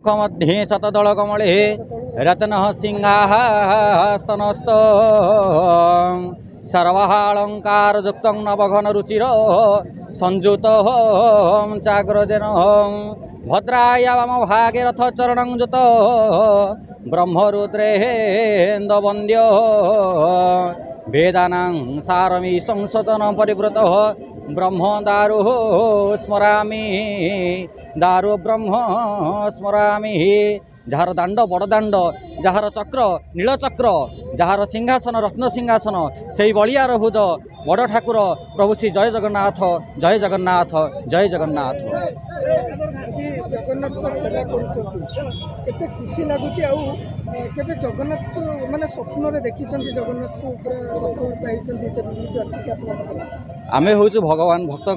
मुख मध्ये शतदल कमले रत्न सिंहास्तनस्त सर्वालंकार युक्त नवघन रुचिर संयुत चाग्रजेन भद्राय वाम भागे रथ चरण जुत ब्रह्मरुद्रेन्द्र वंद्य वेदानां सारमी संसचन परिवृत ब्रह्म दारु स्मरामि दारु ब्रह्म स्मरामि जार दांड बड़ दांड जार चक्र नीलचक्र जार सिंहासन रत्न सिंहासन से बलियार भुज बड़ ठाकुर प्रभु श्री जय जगन्नाथ जय जगन्नाथ जय जगन्नाथ। जगन्नाथ सेवा करते खुशी लगुच जगन्नाथ माने स्वप्न देखी जगन्नाथ आम हूँ भगवान भक्त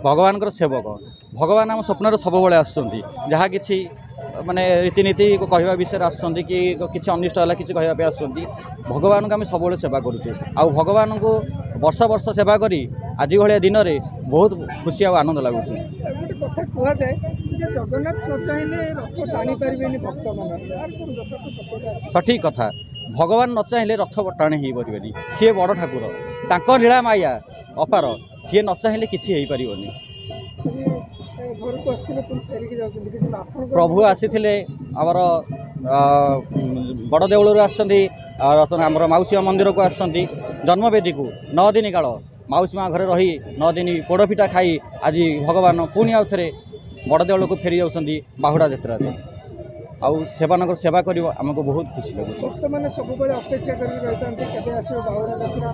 भगवान सेवक भगवान आम स्वप्न सब बड़े आसुँच जहाँ कि माने रीतिनीति कहवा विषय आसुँच कि किसी अनिष्ट है कि कहवाई आसुँच भगवान को आम सब सेवा करुँ आ भगवान को वर्ष वर्ष सेवा करी आज भाया दिन में बहुत खुशी और आनंद लगुच। कथा कहुए जगन्नाथ न चाहिए रथ टाणी पारे भक्त मान सठिक कथा भगवान न चाहिए रथ टाणी हो पारे सी बड़ ठाकुर तांको लीला माया अपार सी न चाहिए किसी हो पार प्रभु आसी आमर बड़ देउल आमर मौसी मंदिर को आसुँच जन्मवेदी को 9 दिन काल मौसी माँ घर रही 9 दिन पोड़पिठा खाई आज भगवान पुणी आउ थे बड़ देउल को फेरी जाऊँच बाहुड़ा यात्रा आउ सेवानक सेवा कर आमको बहुत खुशी लगे। भक्त मैंने सब अपेक्षा कर बाहुड़ा यात्रा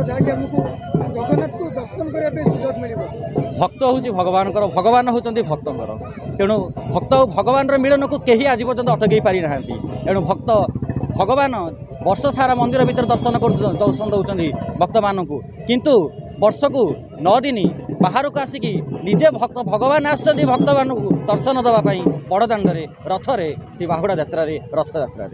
जहाँकि आमको जगन्नाथ को दर्शन करने सुजोग मिल भक्त हूँ भगवान भगवान होती भक्तर तेणु भक्त और भगवान मिलन को कहीं आज पर्यटन अटकई पारि ना तेणु भक्त भगवान वर्ष सारा मंदिर भीतर दर्शन दर्शन दौरान भक्त मानू किंतु वर्ष को 9 दिन बाहर को आसिकी निजे भक्त भगवान आसुँच भक्त मान दर्शन देवाई बड़ दाण्ड रथरे श्री बाहुड़ा यात्रा रथ यात्रा।